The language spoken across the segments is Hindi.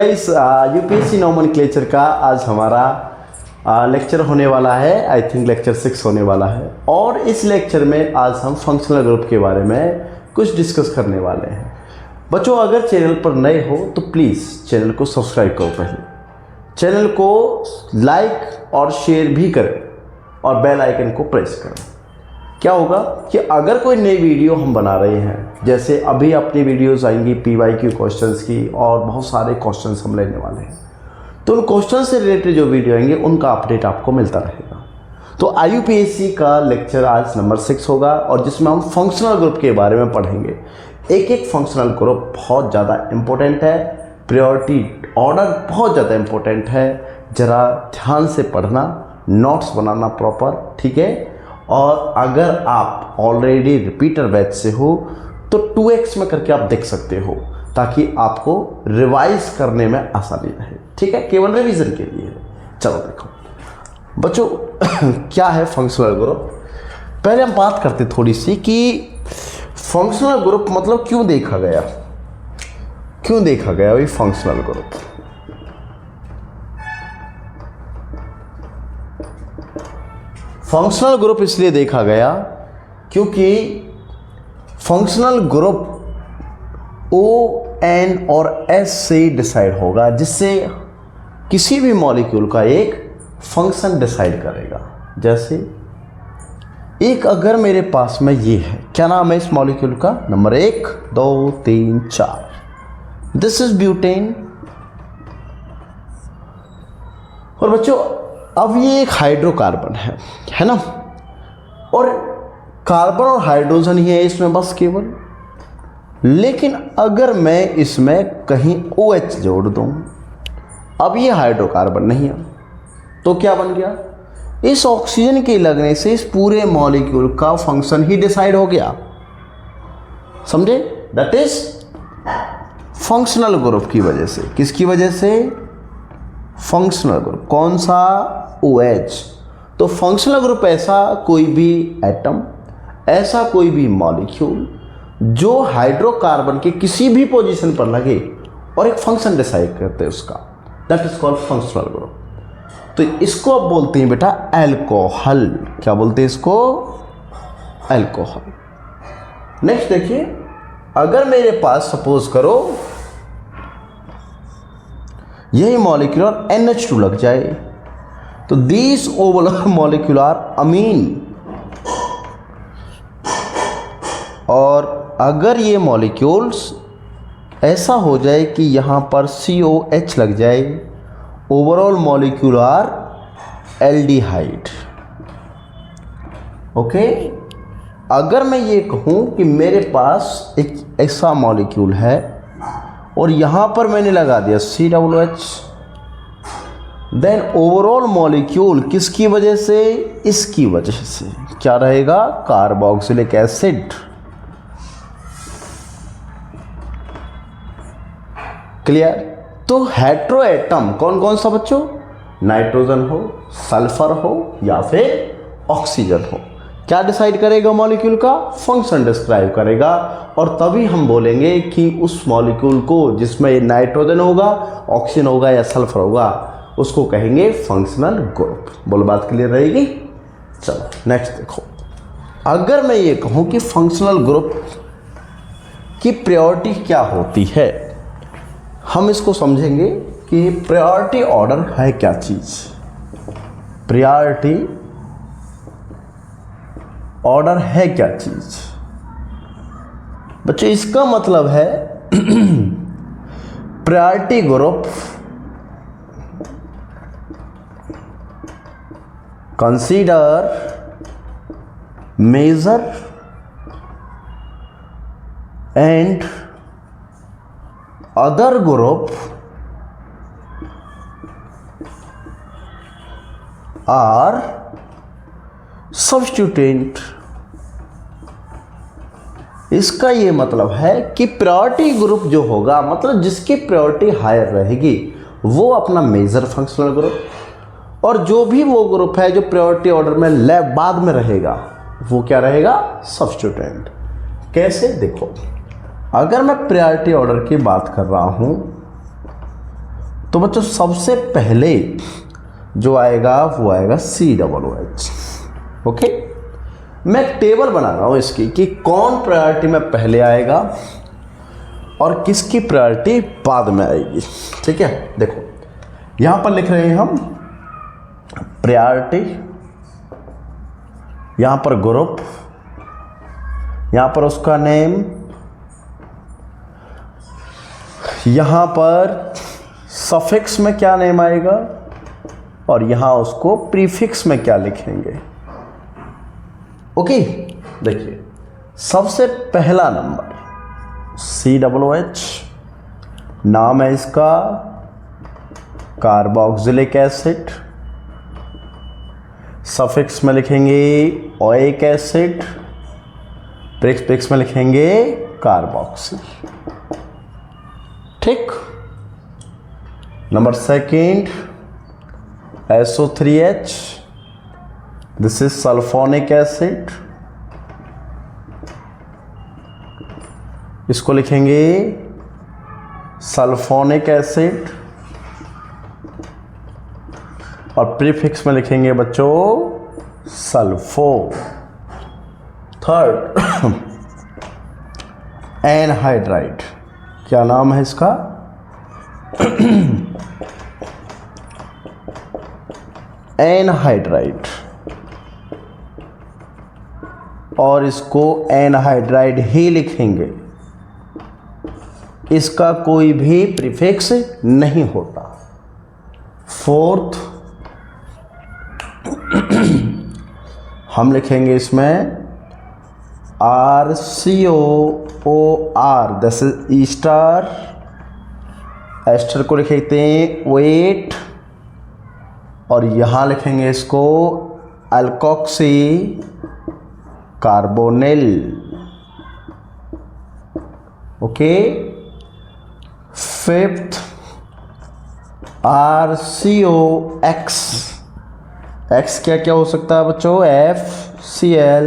इस यूपीएससी नोमेनक्लेचर का आज हमारा लेक्चर होने वाला है। आई थिंक लेक्चर 6 होने वाला है और इस लेक्चर में आज हम फंक्शनल ग्रुप के बारे में कुछ डिस्कस करने वाले हैं। बच्चों, अगर चैनल पर नए हो तो प्लीज़ चैनल को सब्सक्राइब करो, पहले चैनल को लाइक और शेयर भी करें और बेल आइकन को प्रेस करें। क्या होगा कि अगर कोई नई वीडियो हम बना रहे हैं, जैसे अभी अपनी वीडियोस आएंगी PYQ क्वेश्चंस की और बहुत सारे क्वेश्चंस हम लेने वाले हैं, तो उन क्वेश्चन से रिलेटेड जो वीडियो आएंगे उनका अपडेट आपको मिलता रहेगा। तो IUPAC का लेक्चर आज नंबर 6 होगा और जिसमें हम फंक्शनल ग्रुप के बारे में पढ़ेंगे। एक एक फंक्शनल ग्रुप बहुत ज़्यादा इम्पोर्टेंट है, प्रायोरिटी ऑर्डर बहुत ज़्यादा इम्पोर्टेंट है। ज़रा ध्यान से पढ़ना, नोट्स बनाना प्रॉपर, ठीक है। और अगर आप ऑलरेडी रिपीटर बैच से हो तो 2x में करके आप देख सकते हो, ताकि आपको रिवाइज करने में आसानी रहे, ठीक है। केवल रिवीजन के लिए। चलो देखो बच्चों, क्या है फंक्शनल ग्रुप। पहले हम बात करते थोड़ी सी कि फंक्शनल ग्रुप मतलब क्यों देखा गया भाई फंक्शनल ग्रुप। फंक्शनल ग्रुप इसलिए देखा गया क्योंकि फंक्शनल ग्रुप ON और S से डिसाइड होगा, जिससे किसी भी मॉलिक्यूल का एक फंक्शन डिसाइड करेगा। जैसे एक अगर मेरे पास में ये है, क्या नाम है इस मॉलिक्यूल का, नंबर 1 2 3 4, दिस इज ब्यूटेन। और बच्चों अब ये एक हाइड्रोकार्बन है ना, और कार्बन और हाइड्रोजन ही है इसमें बस केवल। लेकिन अगर मैं इसमें कहीं OH जोड़ दूं, अब ये हाइड्रोकार्बन नहीं है, तो क्या बन गया, इस ऑक्सीजन के लगने से इस पूरे मॉलिक्यूल का फंक्शन ही डिसाइड हो गया। समझे? दैट इज फंक्शनल ग्रुप की वजह से। किसकी वजह से? Functional group. कौन सा? OH। तो फंक्शनल ग्रुप ऐसा कोई भी एटम, ऐसा कोई भी मॉलिक्यूल जो हाइड्रोकार्बन के किसी भी पोजीशन पर लगे और एक फंक्शन डिसाइड करते हैं उसका, that is called functional group. तो इसको अब बोलते हैं बेटा अल्कोहल। क्या बोलते हैं इसको? अल्कोहल। नेक्स्ट देखिए, अगर मेरे पास सपोज करो यही मॉलिक्यूल और NH2 लग जाए, तो दिस ओवरऑल मॉलिक्यूल आर अमीन। और अगर ये मॉलिक्यूल्स ऐसा हो जाए कि यहां पर COH लग जाए, overall molecule are aldehyde. Okay. अगर मैं ये कहूं कि मेरे पास एक ऐसा मॉलिक्यूल है और यहां पर मैंने लगा दिया COOH, देन ओवरऑल मॉलिक्यूल किसकी वजह से? इसकी वजह से क्या रहेगा? Carboxylic acid. क्लियर? तो हेट्रो एटम कौन कौन सा बच्चों? नाइट्रोजन हो, सल्फर हो या फिर ऑक्सीजन हो, क्या डिसाइड करेगा? मॉलिक्यूल का फंक्शन डिस्क्राइब करेगा। और तभी हम बोलेंगे कि उस मॉलिक्यूल को जिसमें नाइट्रोजन होगा, ऑक्सीजन होगा या सल्फर होगा, उसको कहेंगे फंक्शनल ग्रुप। बोलो बात क्लियर रहेगी? चलो नेक्स्ट देखो, अगर मैं ये कहूं कि फंक्शनल ग्रुप की प्रायोरिटी क्या होती है, हम इसको समझेंगे कि प्रायोरिटी ऑर्डर है क्या चीज। प्रायोरिटी ऑर्डर है क्या चीज बच्चों? इसका मतलब है priority group consider, major and other group are substituent. इसका ये मतलब है कि प्रायोरिटी ग्रुप जो होगा, मतलब जिसकी प्रायोरिटी हायर रहेगी, वो अपना मेजर फंक्शनल ग्रुप, और जो भी वो ग्रुप है जो प्रायोरिटी ऑर्डर में बाद में रहेगा, वो क्या रहेगा? सब्स्टिट्यूटेंट। कैसे? देखो, अगर मैं प्रायोरिटी ऑर्डर की बात कर रहा हूं तो बच्चों सबसे पहले जो आएगा वो आएगा COOH। ओके, मैं एक टेबल बना रहा हूँ इसकी कि कौन प्रायोरिटी में पहले आएगा और किसकी प्रायोरिटी बाद में आएगी। ठीक है, देखो यहाँ पर लिख रहे हैं हम प्रायोरिटी, यहाँ पर ग्रुप, यहाँ पर उसका नेम, यहाँ पर सफिक्स में क्या नेम आएगा और यहाँ उसको प्रीफिक्स में क्या लिखेंगे। ओके, देखिए सबसे पहला नंबर COOH, नाम है इसका कार्बोक्सिलिक एसिड, सफिक्स में लिखेंगे ओइक एसिड, प्रीफिक्स में लिखेंगे कार्बोक्सिल। ठीक, number second SO3H, this is sulphonic acid, इसको लिखेंगे सल्फोनिक एसिड और प्रीफिक्स में लिखेंगे बच्चों सल्फो। थर्ड एनहाइड्राइड, क्या नाम है इसका एनहाइड्राइड, और इसको एनहाइड्राइड ही लिखेंगे, इसका कोई भी प्रीफिक्स नहीं होता। फोर्थ हम लिखेंगे इसमें RCOOR, this is ester, ester को लिखते हैं वेट, और यहाँ लिखेंगे इसको alkoxy carbonyl. Okay, fifth RCOX, X क्या क्या हो सकता है बच्चों FCl,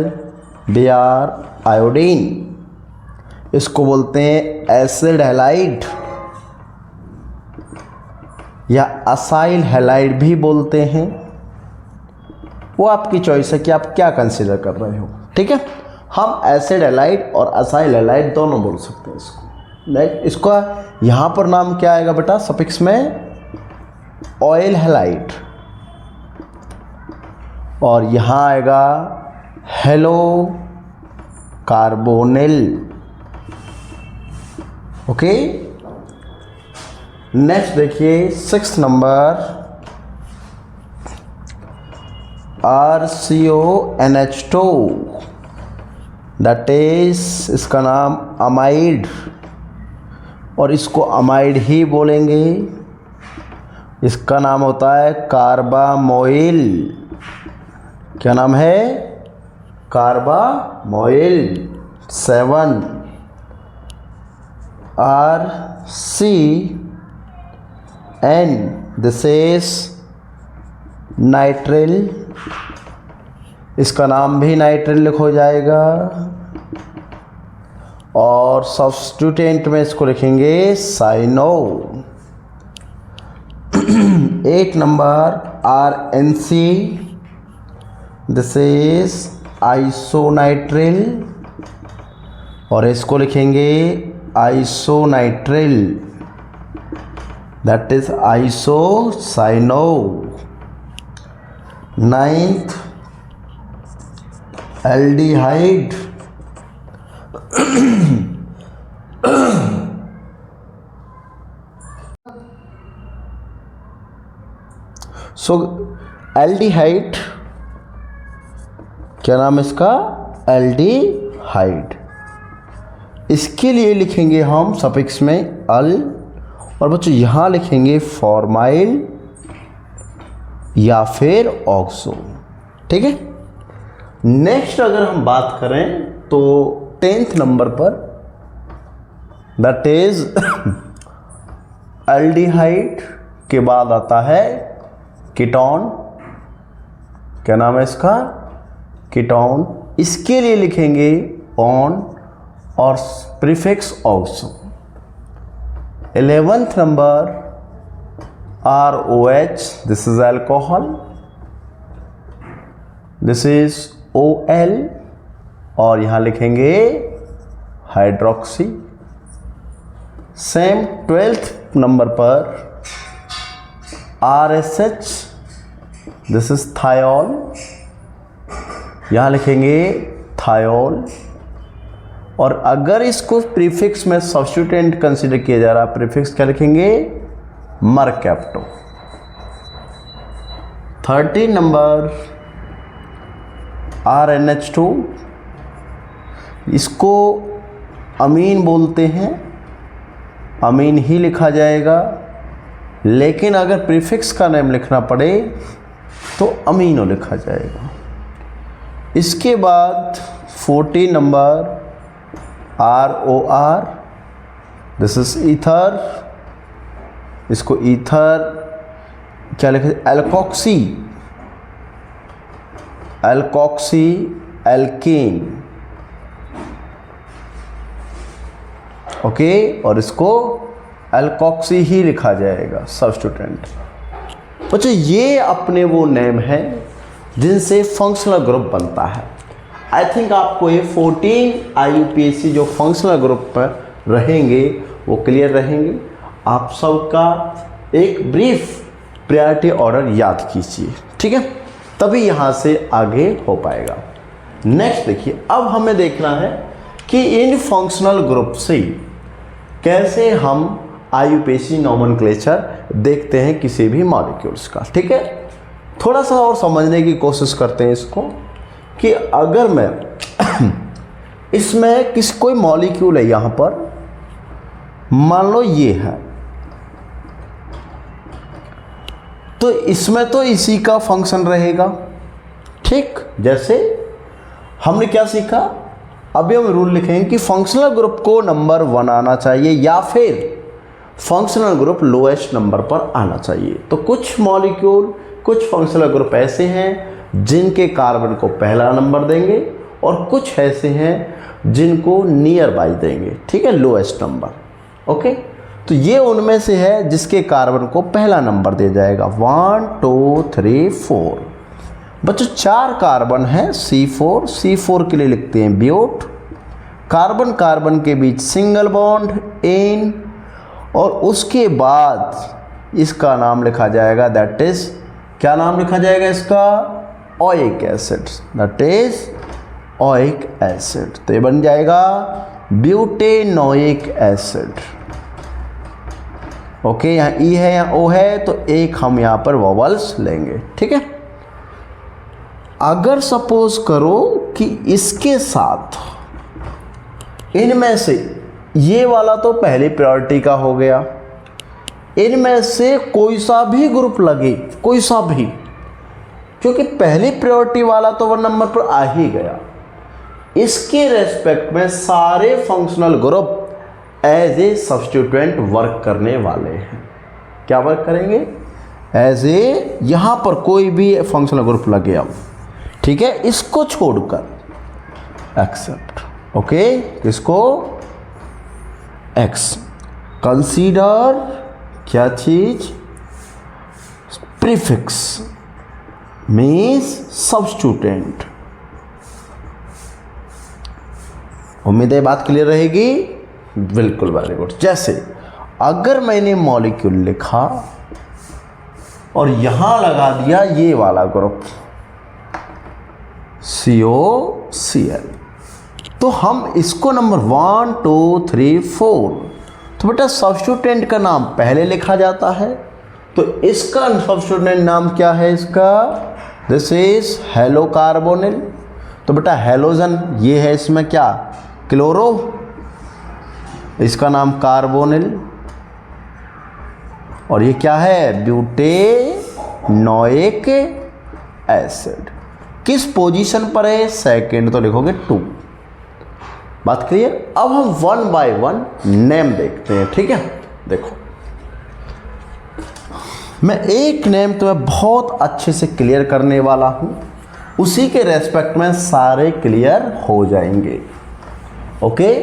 आयोडीन, इसको बोलते हैं एसिड हैलाइड या असाइल हैलाइड भी बोलते हैं, वो आपकी चॉइस है कि आप क्या कंसीडर कर रहे हो। ठीक है, हम एसिड हैलाइड और असाइल हैलाइड दोनों बोल सकते हैं इसको। इसका यहाँ पर नाम क्या आएगा बेटा सफिक्स में ऑयल हैलाइड, और यहाँ आएगा हेलो कार्बोनिल। ओके, नेक्स्ट देखिए sixth number RCONH2, that is इसका नाम अमाइड, और इसको अमाइड ही बोलेंगे, इसका नाम होता है कार्बामोइल। क्या नाम है carbamoyl. 7 RCN, this is nitrile, इसका नाम भी नाइट्रिल लिखा जाएगा, और सब्स्टिट्यूटेंट में इसको लिखेंगे cyano. 8 number RNC, this is isonitrile, और इसको लिखेंगे isonitrile, that is isocyano. 9th aldehyde, so aldehyde, क्या नाम है इसका एल्डिहाइड, इसके लिए लिखेंगे हम सफिक्स में अल, और बच्चों यहाँ लिखेंगे फॉर्माइल या फिर ऑक्सो। ठीक है, नेक्स्ट अगर हम बात करें तो 10th नंबर पर दैट इज एल्डिहाइड के बाद आता है कीटोन। क्या नाम है इसका कीटोन, इसके लिए लिखेंगे ऑन और prefix oxo. 11th number ROH, this is alcohol, this is OL, और यहां लिखेंगे हाइड्रोक्सी। सेम 12th नंबर पर RSH, दिस इज थायोल, यहां लिखेंगे थायोल। और अगर इसको प्रीफिक्स में सब्स्टिट्यूएंट कंसीडर किया जा रहा है, प्रीफिक्स क्या लिखेंगे, मरकैप्टो। 13 नंबर RNH2, इसको अमीन बोलते हैं, अमीन ही लिखा जाएगा, लेकिन अगर प्रीफिक्स का नेम लिखना पड़े तो अमीनो लिखा जाएगा। इसके बाद 14 number ROR, this is ether, इसको ईथर क्या लिखे, एल्कोक्सी, एल्कोक्सी एल्कीन, ओके, और इसको एल्कोक्सी ही लिखा जाएगा सब्स्टिट्यूएंट। बच्चों ये अपने वो नेम हैं जिनसे फंक्शनल ग्रुप बनता है। आई थिंक आपको ये 14 IUPAC जो फंक्शनल ग्रुप पर रहेंगे वो क्लियर रहेंगे। आप सबका एक ब्रीफ प्रायोरिटी ऑर्डर याद कीजिए, ठीक है, तभी यहाँ से आगे हो पाएगा। नेक्स्ट देखिए, अब हमें देखना है कि इन फंक्शनल ग्रुप से कैसे हम IUPAC नोमेनक्लेचर देखते हैं किसी भी मॉलिक्यूल्स का, ठीक है। थोड़ा सा और समझने की कोशिश करते हैं इसको, कि अगर मैं इसमें कोई मॉलिक्यूल है, यहाँ पर मान लो ये है, तो इसमें तो इसी का फंक्शन रहेगा, ठीक। जैसे हमने क्या सीखा, अभी हम रूल लिखेंगे कि फंक्शनल ग्रुप को नंबर 1 आना चाहिए या फिर फंक्शनल ग्रुप लोएस्ट नंबर पर आना चाहिए। तो कुछ मॉलिक्यूल, कुछ फंक्शनल ग्रुप ऐसे हैं जिनके कार्बन को पहला नंबर देंगे और कुछ ऐसे हैं जिनको नियर बाई देंगे, ठीक है, लोएस्ट नंबर, ओके। तो ये उनमें से है जिसके कार्बन को पहला नंबर दिया जाएगा, 1 2 3 4। बच्चों 4 कार्बन है, C4, C4 के लिए लिखते हैं ब्यूट, कार्बन कार्बन के बीच सिंगल बॉन्ड एन, और उसके बाद इसका नाम लिखा जाएगा, दैट इज, क्या नाम लिखा जाएगा इसका, oic acid, that is oic acid. तो ये बन जाएगा ब्यूटेनोइक एसिड, ओके। यहाँ ई है, यहाँ ओ है, तो एक हम यहाँ पर वोवल्स लेंगे, ठीक है। अगर सपोज करो कि इसके साथ इनमें से ये वाला तो पहली प्रायोरिटी का हो गया, इनमें से कोई सा भी ग्रुप लगे, कोई सा भी, क्योंकि पहली प्रायोरिटी वाला तो 1 नंबर पर आ ही गया, इसके रेस्पेक्ट में सारे functional group as a substituent work करने वाले हैं। क्या वर्क करेंगे, एज ए, यहां पर कोई भी फंक्शनल ग्रुप लगे अब, ठीक है, इसको छोड़कर एक्सेप्ट, ओके, इसको एक्स कंसीडर क्या चीज, प्रीफिक्स मीन्स सब्स्टिट्यूएंट। उम्मीद है बात क्लियर रहेगी, बिल्कुल, वेरी गुड। जैसे अगर मैंने मॉलिक्यूल लिखा और यहां लगा दिया ये वाला ग्रुप COCl, तो हम इसको नंबर 1 2 3 4, तो बेटा सब्स्टिट्यूएंट का नाम पहले लिखा जाता है, तो इसका सब्स्टिट्यूएंट नाम क्या है इसका, दिस इज हेलो कार्बोनिल। तो बेटा हेलोजन ये है, इसमें क्या, क्लोरो, इसका नाम कार्बोनिल, और ये क्या है, ब्यूटेनोइक एसिड। किस पोजीशन पर है, सेकंड, तो लिखोगे 2। बात क्लियर। अब हम 1 बाय 1 नेम देखते हैं, ठीक है। देखो मैं एक नेम तुम्हें बहुत अच्छे से क्लियर करने वाला हूं, उसी के रेस्पेक्ट में सारे क्लियर हो जाएंगे, ओके।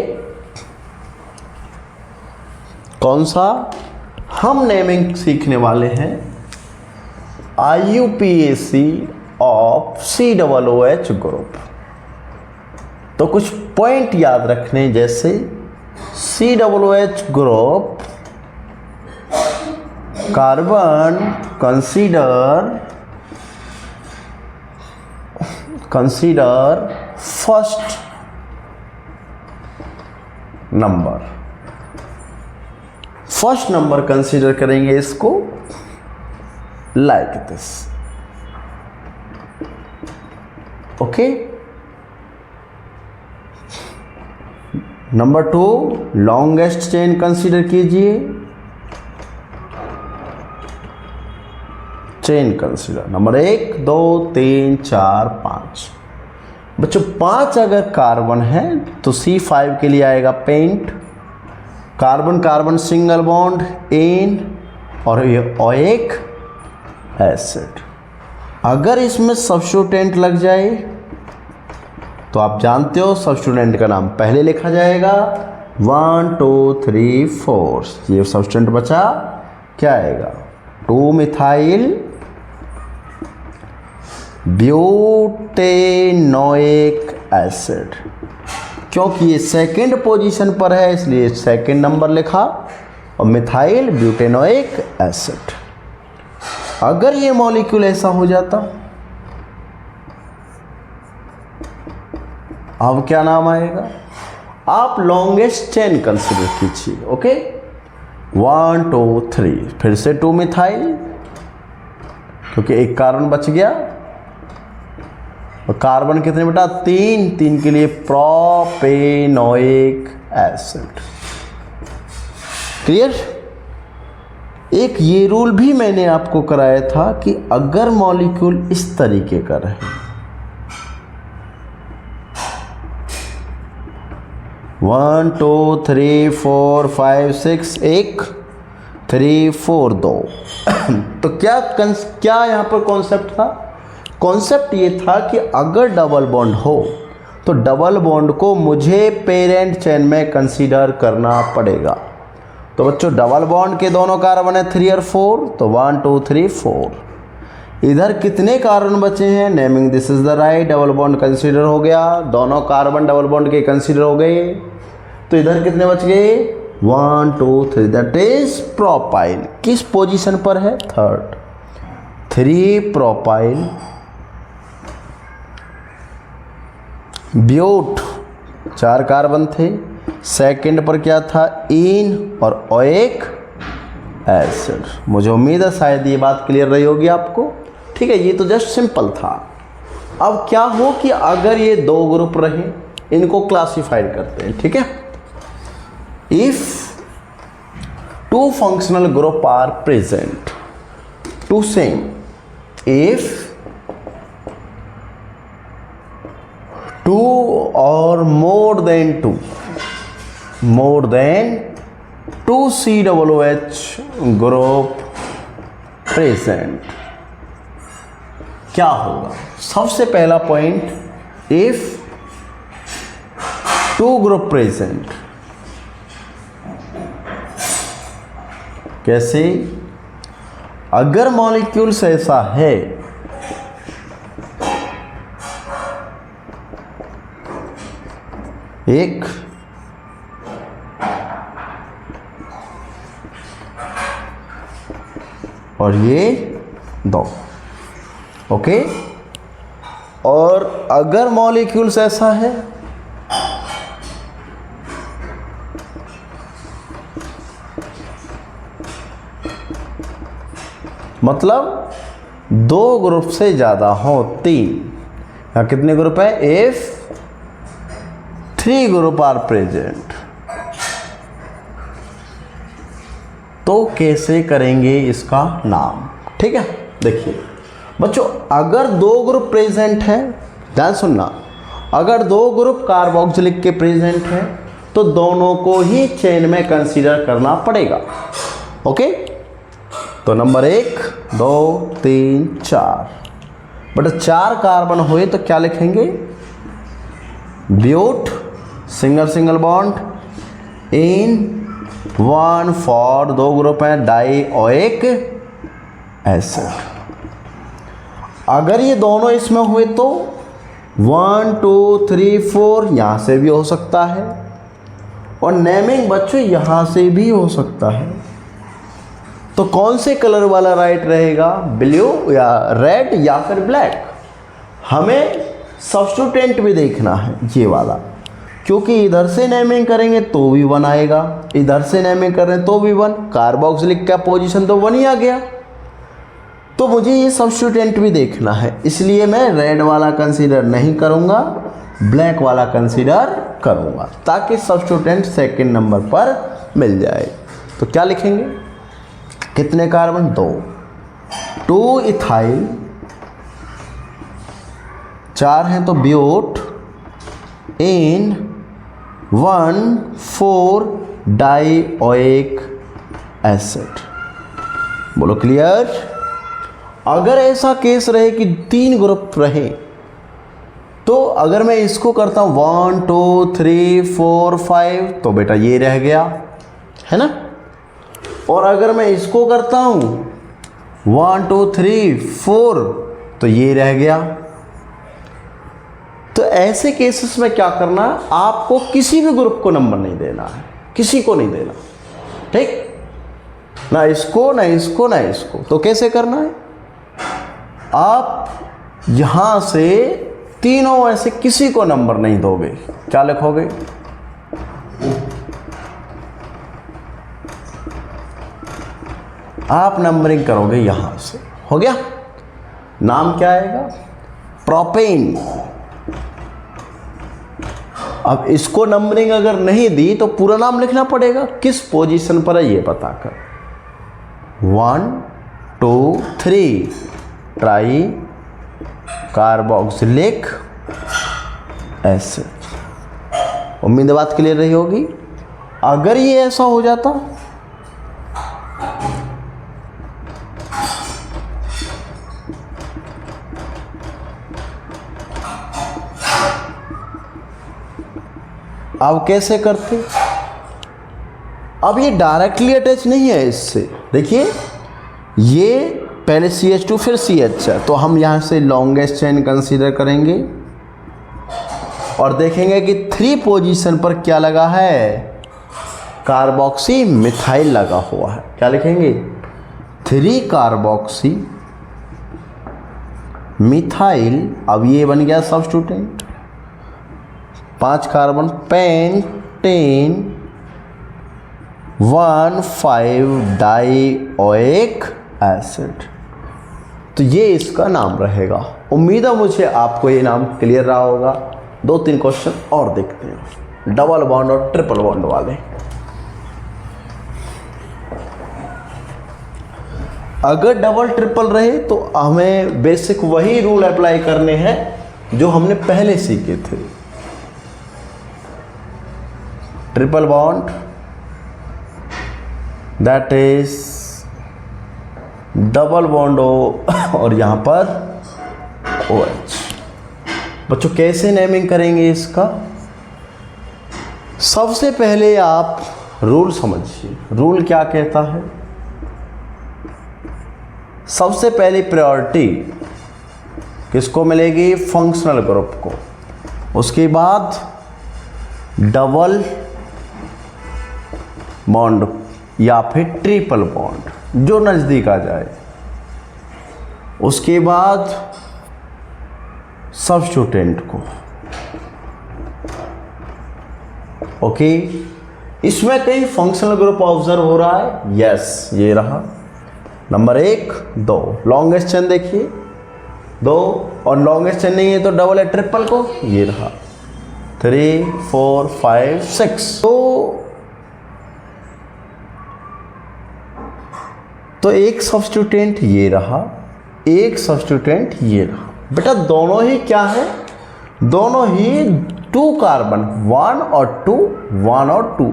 कौन सा, हम नेमिंग सीखने वाले हैं IUPAC ऑफ COOH ग्रुप। तो कुछ पॉइंट याद रखने, जैसे COOH group carbon consider first number consider करेंगे इसको like this. Okay, number 2 longest chain consider कीजिए, चेन कंसीडर नंबर 1 2 3 4 5। बच्चों 5 अगर कार्बन है तो C5 के लिए आएगा pent, carbon carbon single bond ane, और ये ओएक एसिड। अगर इसमें सब्स्टिट्यूटेंट लग जाए तो आप जानते हो सब्स्टिट्यूटेंट का नाम पहले लिखा जाएगा 1 2 3 4। ये सब्स्टिट्यूटेंट बचा, क्या आएगा 2 मिथाइल ब्यूटेनोइक एसिड। क्योंकि ये सेकंड पोजीशन पर है इसलिए सेकंड नंबर लिखा, और मिथाइल ब्यूटेनोइक एसिड। अगर ये मॉलिक्यूल ऐसा हो जाता, अब क्या नाम आएगा? आप लॉन्गेस्ट चेन कंसीडर कीजिए। ओके, 1 2 3, फिर से 2 मिथाइल, क्योंकि एक कार्बन बच गया, और कार्बन कितने बेटा 3 के लिए प्रोपेनोइक एसिड। क्लियर? एक ये रूल भी मैंने आपको कराया था कि अगर मॉलिक्यूल इस तरीके का रहे, वन 2 3 4 5 6, 1 3 4 2। तो क्या यहां पर कॉन्सेप्ट था? कॉन्सेप्ट ये था कि अगर डबल बॉन्ड हो तो डबल बॉन्ड को मुझे पेरेंट चेन में कंसीडर करना पड़ेगा। तो बच्चों डबल बॉन्ड के दोनों कार्बन है 3 और 4, तो 1 2 3 4। इधर कितने कार्बन बचे हैं? Naming this is the right, double bond consider हो गया, दोनों कार्बन डबल बॉन्ड के कंसीडर हो गए। तो इधर कितने बच गए? 1 2 3, दैट इज प्रोपाइल। किस पोजीशन पर है? थर्ड। 3 प्रोपाइल ब्यूट, 4 कार्बन थे, सेकंड पर क्या था? इन और ओएक एसिड। मुझे उम्मीद है शायद ये बात क्लियर रही होगी आपको। ठीक है, ये तो जस्ट सिंपल था। अब क्या हो कि अगर ये 2 ग्रुप रहे, इनको क्लासिफाइड करते हैं। ठीक है, if 2 functional group are present, 2 same, if 2 or more than 2 COOH group present, क्या होगा? सबसे पहला पॉइंट, इफ 2 ग्रुप प्रेजेंट, कैसे? अगर मॉलिक्यूल्स ऐसा है एक और ये 2, ओके। और अगर मॉलिक्यूल्स ऐसा है मतलब 2 ग्रुप से ज़्यादा हो, 3, यहाँ कितने ग्रुप है? इफ 3 ग्रुप आर प्रेजेंट, तो कैसे करेंगे इसका नाम? ठीक है, देखिए बच्चों, अगर 2 ग्रुप प्रेजेंट है, ध्यान सुनना, अगर 2 ग्रुप कार्बोक्सिलिक के प्रेजेंट है तो दोनों को ही चेन में कंसीडर करना पड़ेगा। ओके, तो नंबर 1 2 3 4, बट 4 कार्बन हुए तो क्या लिखेंगे? But single bond, in 1 four, दो ग्रुप हैं डाइओइक एसिड। अगर ये दोनों इसमें हुए तो 1 2 3 4 यहाँ से भी हो सकता है, और नेमिंग बच्चों यहाँ से भी हो सकता है। तो कौन से कलर वाला राइट रहेगा, ब्लू या रेड या फिर ब्लैक? हमें सब्स्टिट्यूएंट भी देखना है ये वाला, क्योंकि इधर से नेमिंग करेंगे तो भी 1 आएगा, इधर से नेमिंग कर रहे हैं तो भी 1। कार्बोक्सिलिक का पोजीशन तो 1 ही आ गया, तो मुझे ये सब्स्टिट्यूएंट भी देखना है, इसलिए मैं रेड वाला कंसीडर नहीं करूँगा, ब्लैक वाला कंसीडर करूँगा, ताकि सब्स्टिट्यूएंट सेकंड नंबर पर मिल जाए। तो क्या लिखेंगे, कितने कार्बन, 2 इथाइल, 4 हैं तो ब्यूट इन 1 4 डाइओइक एसिड। बोलो क्लियर। अगर ऐसा केस रहे कि 3 ग्रुप रहे, तो अगर मैं इसको करता हूँ 1 2 3 4 5 तो बेटा ये रह गया, है ना। और अगर मैं इसको करता हूँ 1 2 3 4 तो ये रह गया। तो ऐसे केसेस में क्या करना है, आपको किसी भी ग्रुप को नंबर नहीं देना है, किसी को नहीं देना, ठीक, ना इसको ना इसको ना इसको। तो कैसे करना है, आप यहां से तीनों में से किसी को नंबर नहीं दोगे। क्या लिखोगे, आप नंबरिंग करोगे यहां से, हो गया। नाम क्या आएगा, प्रोपेन। अब इसको नंबरिंग अगर नहीं दी तो पूरा नाम लिखना पड़ेगा, किस पोजीशन पर है ये बताकर। 1 2 3 ट्राई कार्बोक्सिलिक एसिड। उम्मीद है बात क्लियर रही होगी। अगर ये ऐसा हो जाता, अब कैसे करते, अब ये डायरेक्टली अटैच नहीं है इससे, देखिए ये पहले CH2 फिर CH है, तो हम यहाँ से लॉन्गेस्ट चेन कंसीडर करेंगे और देखेंगे कि 3 पोजीशन पर क्या लगा है, कार्बोक्सी मिथाइल लगा हुआ है। क्या लिखेंगे, 3 कार्बोक्सी मिथाइल। अब ये बन गया substituent, 5 carbon pentane 1 5 dioic acid. तो ये इसका नाम रहेगा। उम्मीद है मुझे आपको ये नाम क्लियर रहा होगा। 2-3 क्वेश्चन और देखते हैं, डबल बॉन्ड और ट्रिपल बॉन्ड वाले। अगर डबल ट्रिपल रहे तो हमें बेसिक वही रूल अप्लाई करने हैं जो हमने पहले सीखे थे। Triple bond that is double bond O और यहाँ पर OH। बच्चों कैसे नेमिंग करेंगे इसका, सबसे पहले आप रूल समझिए। रूल क्या कहता है, सबसे पहली प्रायोरिटी किसको मिलेगी, फंक्शनल ग्रुप को, उसके बाद डबल बॉन्ड या फिर ट्रिपल बॉन्ड जो नज़दीक आ जाए, उसके बाद सब्स्टिट्यूएंट को। ओके, इसमें कई फंक्शनल ग्रुप ऑब्जर्व हो रहा है, यस ये रहा नंबर 1 2। लॉन्गेस्ट चेन देखिए 2, और लॉन्गेस्ट चेन नहीं है तो डबल है ट्रिपल को, ये रहा 3 4 5 6। तो एक सब्स्टिट्यूएंट ये रहा, एक सब्स्टिट्यूएंट ये रहा। बेटा दोनों ही क्या है, दोनों ही 2 कार्बन, 1 और 2, 1 और 2,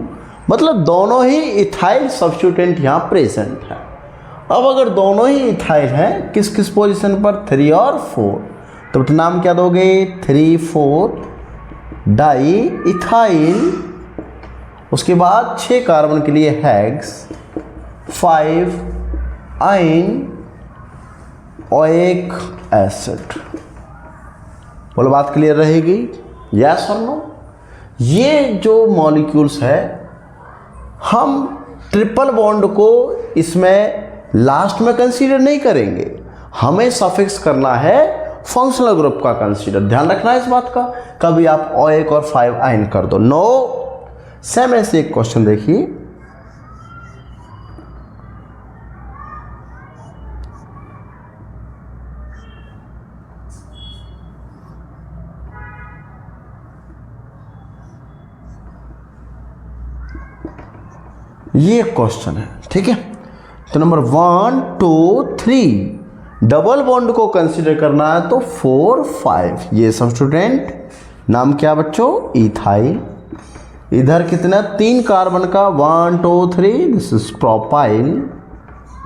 मतलब दोनों ही इथाइल सब्स्टिट्यूएंट यहाँ प्रेजेंट है। अब अगर दोनों ही इथाइल हैं, किस किस पोजीशन पर, 3 और 4, तो नाम क्या दोगे, 3 4 डाई इथाइल उसके बाद 6 कार्बन के लिए हेक्स, 5 आइन और 1 एसिड। बोलो बात क्लियर रहेगी? यस और नो? ये जो मॉलिक्यूल्स है हम ट्रिपल बॉन्ड को इसमें लास्ट में कंसीडर नहीं करेंगे, हमें सफिक्स करना है फंक्शनल ग्रुप का कंसीडर। ध्यान रखना है इस बात का। कभी आप O1 और 5 आइन कर दो, नो। सेम ऐसे एक क्वेश्चन देखिए, ये क्वेश्चन है, ठीक है। तो नंबर 1 2 3 डबल बॉन्ड को कंसीडर करना है तो 4 5। ये सब्स्टिट्यूएंट नाम क्या बच्चों? इथाइल। इधर कितना? 3 कार्बन का 1 2 3, दिस इज प्रोपाइल।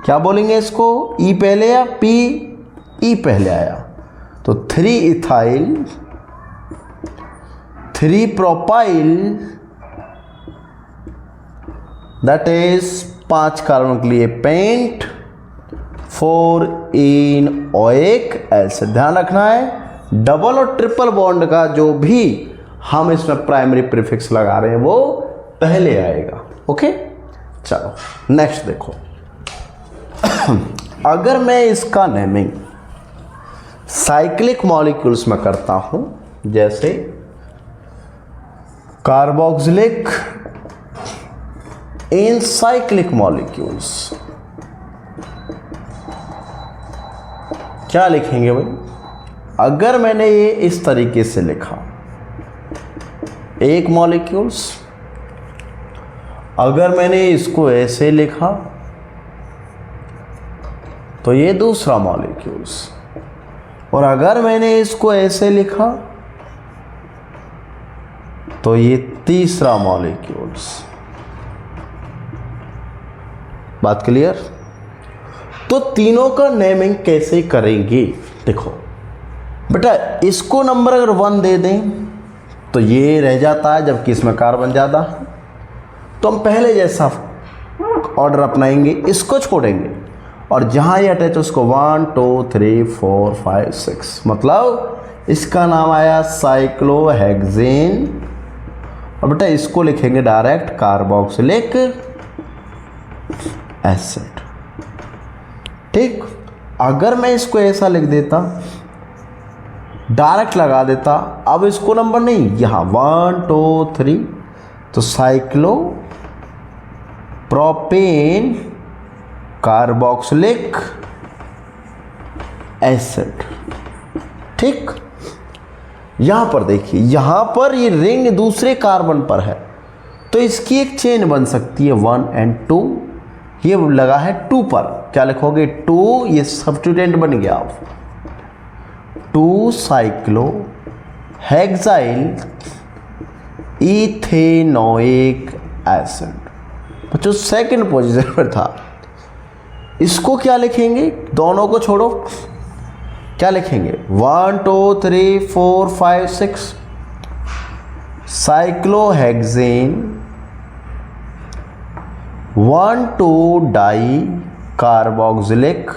क्या बोलेंगे इसको? ई पहले या पी? ई पहले आया तो 3 ethyl, 3 propyl, that is 5 carbon के लिए पेंट, 4 इन और 1 एसिड। ध्यान रखना है डबल और ट्रिपल बॉन्ड का जो भी हम इसमें प्राइमरी प्रीफिक्स लगा रहे हैं वो पहले आएगा। ओके, चलो नेक्स्ट देखो। अगर मैं इसका नेमिंग साइक्लिक मॉलिक्यूल्स में करता हूं, जैसे कार्बोक्सिलिक इन साइक्लिक मॉलिक्यूल्स, क्या लिखेंगे भाई? अगर मैंने ये इस तरीके से लिखा, एक मॉलिक्यूल्स, अगर मैंने इसको ऐसे लिखा तो ये दूसरा मॉलिक्यूल्स, और अगर मैंने इसको ऐसे लिखा तो ये तीसरा मॉलिक्यूल्स। बात क्लियर? तो तीनों का नेमिंग कैसे करेंगे? देखो बेटा, इसको नंबर अगर 1 दे दें तो ये रह जाता है, जबकि इसमें कार्बन ज़्यादा है, तो हम पहले जैसा ऑर्डर अपनाएंगे, इसको छोड़ेंगे, और जहाँ ये अटैच उसको 1 2 3 4 5 6, मतलब इसका नाम आया साइक्लोहेक्सेन। और बेटा इसको लिखेंगे डायरेक्ट कार्बोक्सिलिक एसिड। ठीक, अगर मैं इसको ऐसा लिख देता, डायरेक्ट लगा देता, अब इसको नंबर नहीं, यहां 1 2 3, तो साइक्लो प्रोपेन कार्बोक्सिलिक एसिड। ठीक, यहां पर देखिए, यहां पर ये रिंग दूसरे कार्बन पर है, तो इसकी एक चेन बन सकती है 1 और 2। ये लगा है 2 पर, क्या लिखोगे? 2, ये सब्स्टिट्यूएंट बन गया 2 साइक्लो हेक्साइल इथेनोइक एसिड। बच्चों सेकंड पोजीशन पर था, इसको क्या लिखेंगे? दोनों को छोड़ो, क्या लिखेंगे? 1 2 3 4 5 6 साइक्लोहेक्सेन 1 2 डाई कार्बोक्सिलिक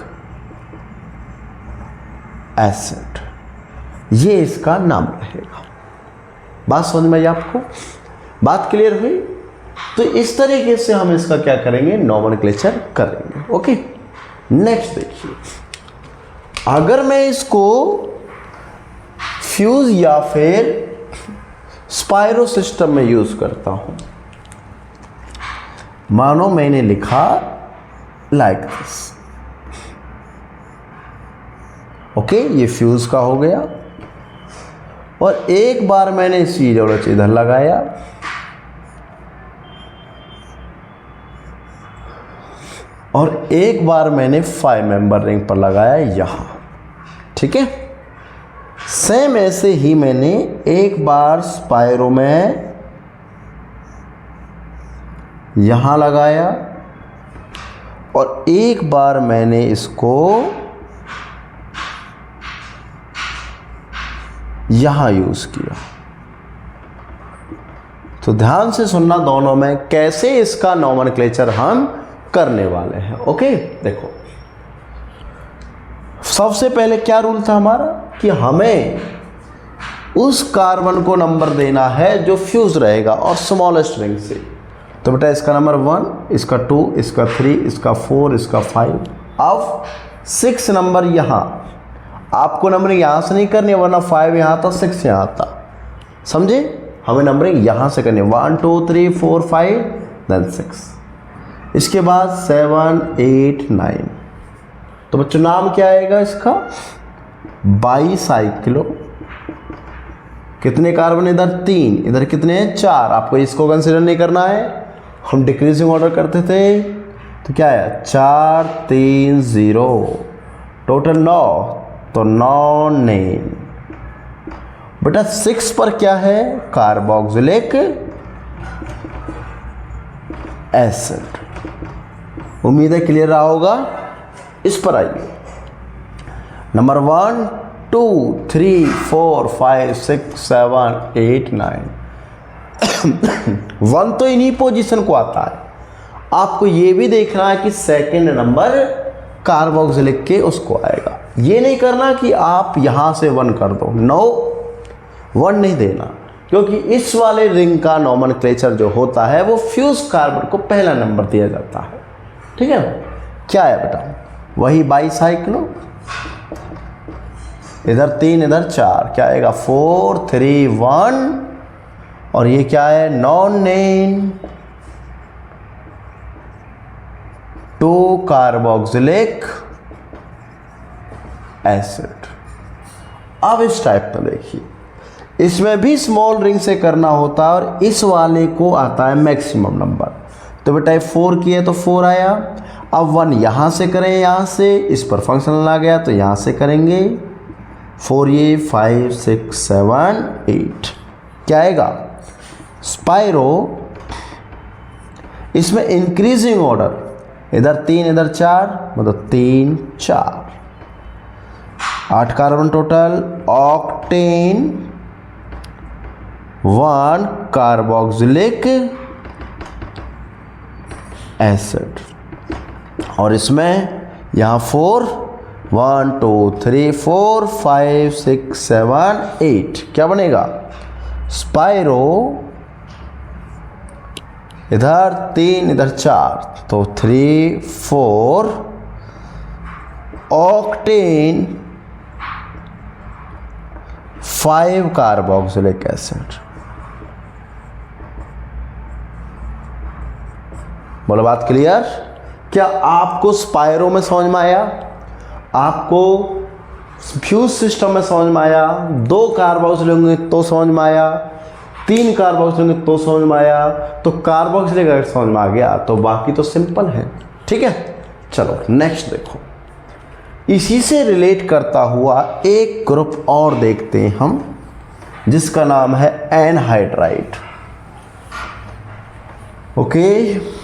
एसिड, ये इसका नाम रहेगा। बात समझ में आई आपको? बात क्लियर हुई? तो इस तरीके से हम इसका क्या करेंगे? नोमेनक्लेचर करेंगे। ओके, नेक्स्ट देखिए, अगर मैं इसको फ्यूज या फिर स्पाइरो सिस्टम में यूज करता हूं, मानो मैंने लिखा लाइक दिस। ओके, ये फ्यूज का हो गया, और एक बार मैंने इसी जरूरत इधर लगाया, और एक बार मैंने 5 मेंबर रिंग पर लगाया यहां। ठीक है, सेम ऐसे ही मैंने एक बार स्पाइरो में यहां लगाया, और एक बार मैंने इसको यहां यूज किया। तो ध्यान से सुनना दोनों में कैसे इसका नोमेनक्लेचर हम करने वाले हैं। ओके, देखो सबसे पहले क्या रूल था हमारा कि हमें उस कार्बन को नंबर देना है जो फ्यूज रहेगा और स्मॉलेस्ट रिंग से। तो बेटा इसका नंबर 1, इसका 2, इसका 3, इसका 4, इसका 5। अब 6 नंबर यहाँ आपको नंबरिंग यहाँ से नहीं करनी, वरना 5 यहाँ था, 6 यहाँ था, समझे? हमें नंबरिंग यहाँ से करनी है 1 2 3 4 5 देन 6। इसके बाद 7 8 9। तो बच्चों नाम क्या आएगा इसका? बाईसाइक्लो। कितने कार्बन इधर? 3, इधर कितने हैं? 4। आपको इसको कंसिडर नहीं करना है, हम डिक्रीजिंग ऑर्डर करते थे। तो क्या है? 4 3 0, टोटल 9, तो 9 नेम। बेटा 6 पर क्या है? Carboxylic acid. उम्मीद है क्लियर रहा होगा। इस पर आइए, नंबर 1 2 3 4 5 6 7 8 9। 1 तो इन्हीं पोजीशन को आता है। आपको ये भी देखना है कि सेकंड नंबर कार्बोक्सिलिक के उसको आएगा। ये नहीं करना कि आप यहां से 1 कर दो, नो, 1 नहीं देना, क्योंकि इस वाले रिंग का नोमेनक्लेचर जो होता है वो फ्यूज कार्बन को पहला नंबर दिया जाता है। ठीक है, क्या है बेटा? वही बाईसाइक्लो, इधर 3 इधर 4, क्या आएगा? 4 3 1। और ये क्या है? Non name 2 carboxylic acid. अब इस टाइप में देखिए, इसमें भी स्मॉल रिंग से करना होता है और इस वाले को आता है मैक्सिमम नंबर। तो बेटा 4 किया तो 4 आया। अब 1 यहाँ से करें, यहाँ से इस पर फंक्शनल आ गया तो यहाँ से करेंगे 4 ये 5 6 7 8। क्या आएगा? स्पाइरो। इसमें इंक्रीजिंग ऑर्डर, इधर 3 इधर 4, मतलब 3 4, 8 carbon total. Octane 1 carboxylic acid. और इसमें यहाँ 4 1 2 3 4 5 6 7 8। क्या बनेगा? स्पाइरो। इधर 3 इधर 4, तो 3 4। Octane 5 carboxylic acid. बोलो बात क्लियर? क्या आपको स्पाइरो में समझ में आया? आपको फ्यूज सिस्टम में समझ में आया? 2 कार्बोक्सिलिक होंगे तो समझ में आया, 3 कार्बोक्सिलिक होंगे तो समझ में आया। तो कार्बोक्सिलिक अगर समझ में आ गया तो बाकी तो सिंपल है। ठीक है, चलो नेक्स्ट देखो। इसी से रिलेट करता हुआ एक ग्रुप और देखते हैं हम, जिसका नाम है एनहाइड्राइड। ओके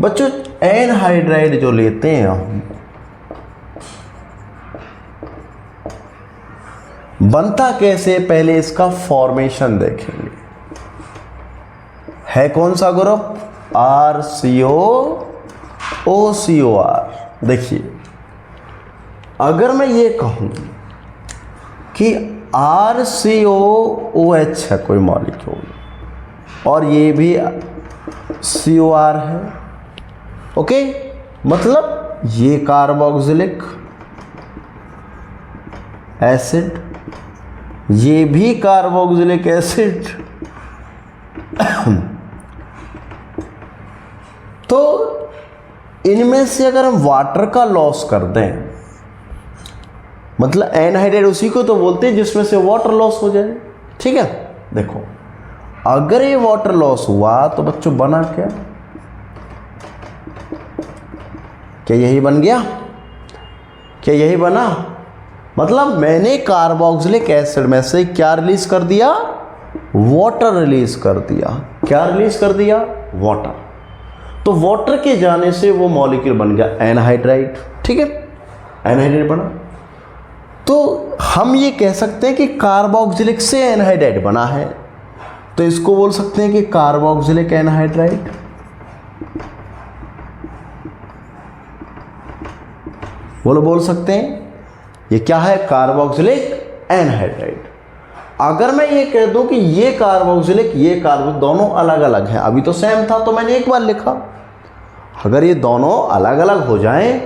बच्चों, एनहाइड्राइड जो लेते हैं हम, बनता कैसे? पहले इसका फॉर्मेशन देखेंगे। है कौन सा ग्रुप? RCO OCOR। देखिए, अगर मैं ये कहूं कि RCOOH है कोई मॉलिक्यूल और ये भी COR है, ओके, मतलब ये कार्बोक्सिलिक एसिड, ये भी कार्बोक्सिलिक एसिड। तो इनमें से अगर हम वाटर का लॉस कर दें, मतलब एनहाइड्राइड उसी को तो बोलते हैं जिसमें से वाटर लॉस हो जाए। ठीक है, देखो अगर ये वाटर लॉस हुआ तो बच्चों बना क्या? क्या यही बन गया? क्या यही बना? मतलब मैंने कार्बोक्सिलिक एसिड में से क्या रिलीज कर दिया? वाटर रिलीज कर दिया। क्या रिलीज कर दिया? वाटर। तो वाटर के जाने से वो मॉलिक्यूल बन गया एनहाइड्राइड। ठीक है, एनहाइड्राइड बना। तो हम ये कह सकते हैं कि कार्बोक्सिलिक से एनहाइड्राइड बना है। तो इसको बोल सकते हैं कि कार्बोक्सिलिक एनहाइड्राइड। बोल सकते हैं ये क्या है, कार्बोक्सिलिक एनहाइड्राइड। अगर मैं ये कह दूं कि ये कार्बोक्सिलिक ये कार्बो दोनों अलग अलग हैं, अभी तो सेम था तो मैंने एक बार लिखा, अगर ये दोनों अलग अलग हो जाएं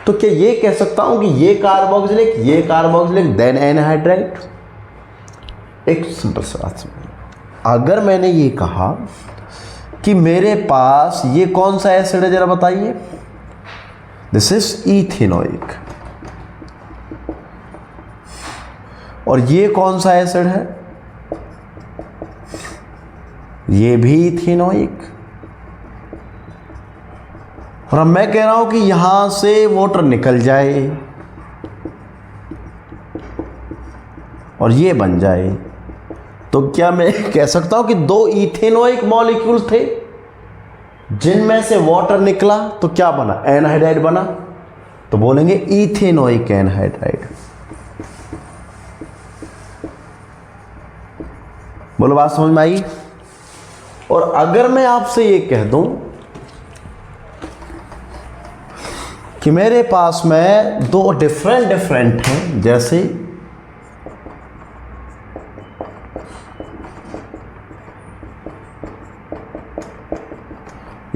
तो क्या ये कह सकता हूं कि ये कार्बोक्सिलिक देन एनहाइड्राइड। एक सिंपल सा बात समझिए, अगर मैंने ये कहा कि मेरे पास ये कौन सा एसिड है जरा बताइए, दिस इज इथेनोइक, और ये कौन सा एसिड है, ये भी इथेनोइक। और अब मैं कह रहा हूं कि यहां से वाटर निकल जाए और ये बन जाए, तो क्या मैं कह सकता हूं कि दो इथेनोइक मॉलिक्यूल थे जिनमें से वाटर निकला तो क्या बना, एनहाइड्राइड बना, तो बोलेंगे इथेनोइक एनहाइड्राइड। बोलो बात समझ में आई। और अगर मैं आपसे ये कह दूं कि मेरे पास में दो डिफरेंट हैं, जैसे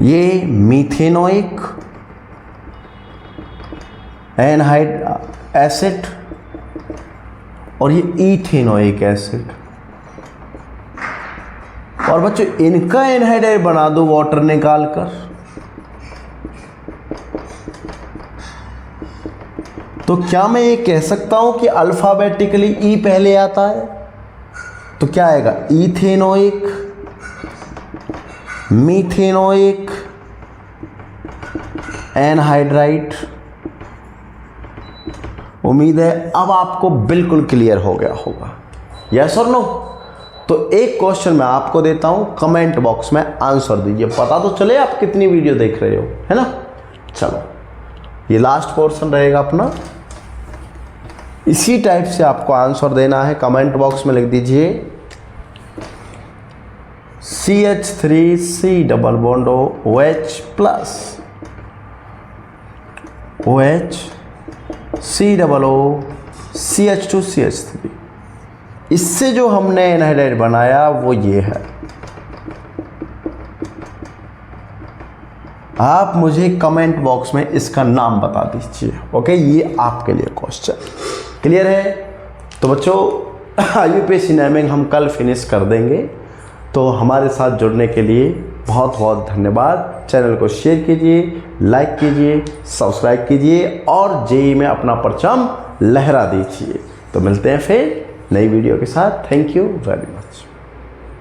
ये मीथेनोइक एनहाइड एसिड और ये इथेनोइक एसिड, और बच्चों इनका एनहाइड्राइड बना दो वाटर निकालकर, तो क्या मैं ये कह सकता हूं कि अल्फाबेटिकली ई पहले आता है, तो क्या आएगा, इथेनोइक, मीथेनोइक एनहाइड्राइड। उम्मीद है अब आपको बिल्कुल क्लियर हो गया होगा, यस और नो। तो एक क्वेश्चन मैं आपको देता हूं, कमेंट बॉक्स में आंसर दीजिए, पता तो चले आप कितनी वीडियो देख रहे हो, है ना। चलो ये लास्ट पोर्शन रहेगा अपना, इसी टाइप से आपको आंसर देना है। कमेंट बॉक्स में लिख दीजिए CH3C double bond OH plus OH C double O CH2 CH3। इससे जो हमने एनहाइड्राइड बनाया वो ये है। आप मुझे कमेंट बॉक्स में इसका नाम बता दीजिए, ओके। ये आपके लिए क्वेश्चन क्लियर है। तो बच्चों यूपीएससी नेमिंग हम कल फिनिश कर देंगे, तो हमारे साथ जुड़ने के लिए बहुत बहुत धन्यवाद। चैनल को शेयर कीजिए, लाइक कीजिए, सब्सक्राइब कीजिए और जेईई में अपना परचम लहरा दीजिए। तो मिलते हैं फिर नई वीडियो के साथ। Thank you very much.